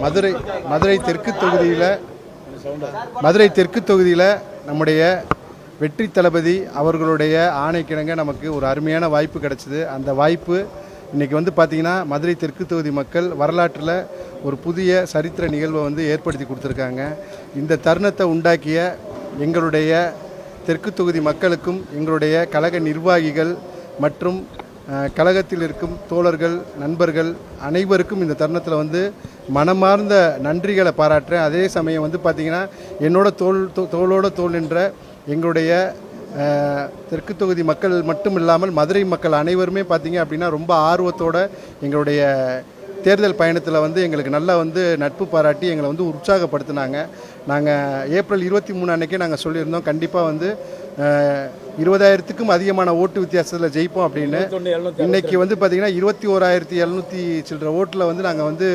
மதுரை தெற்கு தொகுதியில் நம்முடைய வெற்றி தளபதி அவர்களுடைய ஆணைக்கிணங்க நமக்கு ஒரு அருமையான வாய்ப்பு கிடைச்சிது. அந்த வாய்ப்பு இன்றைக்கி வந்து பார்த்திங்கன்னா மதுரை தெற்கு தொகுதி மக்கள் வரலாற்றில் ஒரு புதிய சரித்திர நிகழ்வை வந்து ஏற்படுத்தி கொடுத்துருக்காங்க. இந்த தருணத்தை உண்டாக்கிய எங்களுடைய தெற்கு தொகுதி மக்களுக்கும் எங்களுடைய கழக நிர்வாகிகள் மற்றும் கழகத்தில் இருக்கும் தோழர்கள் நண்பர்கள் அனைவருக்கும் இந்த தருணத்தில் வந்து மனமார்ந்த நன்றிகளை பாராட்டுறேன். அதே சமயம் வந்து பார்த்திங்கன்னா என்னோட தோளோட தோள் நின்ற எங்களுடைய தெற்கு தொகுதி மக்கள் மட்டும் இல்லாமல் மதுரை மக்கள் அனைவருமே பார்த்திங்க அப்படின்னா ரொம்ப ஆர்வத்தோடு எங்களுடைய தேர்தல் பயணத்தில் வந்து எங்களுக்கு நல்லா வந்து நட்பு பாராட்டி எங்களை வந்து உற்சாகப்படுத்தினாங்க. நாங்கள் ஏப்ரல் 23 அன்றைக்கே நாங்கள் சொல்லியிருந்தோம் கண்டிப்பாக வந்து 20,000க்கும் அதிகமான ஓட்டு வித்தியாசத்தில் ஜெயிப்போம் அப்படின்னு. இன்றைக்கி வந்து பார்த்திங்கன்னா 21,700 சில்லற ஓட்டில் வந்து நாங்கள் வந்து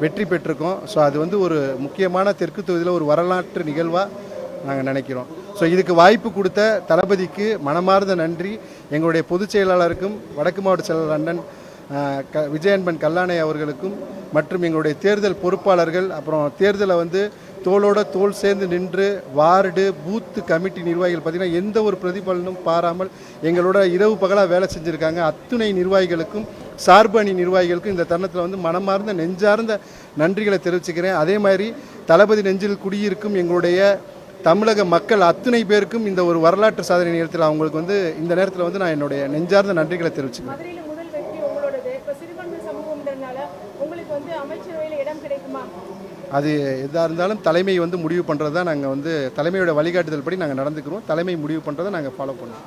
வெற்றி பெற்றிருக்கோம். ஸோ அது வந்து ஒரு முக்கியமான தெற்கு தொகுதியில் ஒரு வரலாற்று நிகழ்வாக நாங்கள் நினைக்கிறோம். ஸோ இதுக்கு வாய்ப்பு கொடுத்த தளபதிக்கு மனமார்ந்த நன்றி. எங்களுடைய பொதுச் செயலாளருக்கும் வடக்கு மாவட்ட செயலாளர் அண்ணன் விஜயன்பன் கல்லானை அவர்களுக்கும் மற்றும் எங்களுடைய தேர்தல் பொறுப்பாளர்கள் அப்புறம் தேர்தலை வந்து தோளோட தோள் சேர்ந்து நின்று வார்டு பூத்து கமிட்டி நிர்வாகிகள் பார்த்திங்கன்னா எந்த ஒரு பிரதிபலனும் பாராமல் எங்களோட இரவு பகலாக வேலை செஞ்சுருக்காங்க. அத்துணை நிர்வாகிகளுக்கும் சார்பு அணி நிர்வாகிகளுக்கும் இந்த தருணத்தில் வந்து மனமார்ந்த நெஞ்சார்ந்த நன்றிகளை தெரிவிச்சுக்கிறேன். அதே மாதிரி தளபதி நெஞ்சில் குடியிருக்கும் எங்களுடைய தமிழக மக்கள் அத்துணை பேருக்கும் இந்த ஒரு வரலாற்று சாதனை நேரத்தில் அவங்களுக்கு வந்து இந்த நேரத்தில் வந்து நான் என்னுடைய நெஞ்சார்ந்த நன்றிகளை தெரிவிச்சுக்கிறேன். அது எதாக இருந்தாலும் தலைமை வந்து முடிவு பண்ணுறது தான். நாங்கள் வந்து தலைமையோட வழிகாட்டுதல் படி நாங்கள் நடந்துக்கிறோம். தலைமை முடிவு பண்ணுறதை நாங்கள் ஃபாலோ பண்ணுவோம்.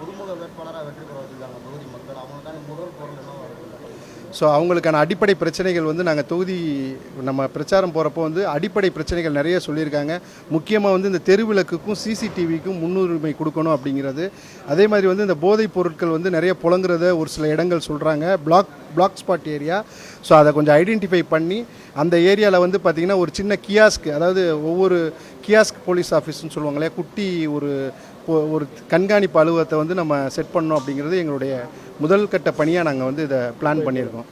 ஸோ அவங்களுக்கான அடிப்படை பிரச்சனைகள் வந்து நாங்கள் தொகுதி நம்ம பிரச்சாரம் போகிறப்போ வந்து அடிப்படை பிரச்சனைகள் நிறைய சொல்லியிருக்காங்க. முக்கியமாக வந்து இந்த தெருவிளக்குக்கும் சிசிடிவிக்கும் முன்னுரிமை கொடுக்கணும் அப்படிங்கிறது. அதே மாதிரி வந்து இந்த போதைப் பொருட்கள் வந்து நிறைய புழங்குறத ஒரு சில இடங்கள் சொல்கிறாங்க. Black spot area. ஸோ அதை கொஞ்சம் ஐடென்டிஃபை பண்ணி அந்த ஏரியாவில் வந்து பார்த்திங்கன்னா ஒரு சின்ன கியாஸ்க், அதாவது ஒவ்வொரு கியாஸ்க் போலீஸ் ஆஃபீஸ்னு சொல்லுவாங்களே, குட்டி ஒரு கண்காணிப்பு அலுவலகத்தை வந்து நம்ம செட் பண்ணோம் அப்படிங்கிறது எங்களுடைய முதல் கட்ட பணியாக நாங்கள் வந்து இதை பிளான் பண்ணியிருக்கோம்.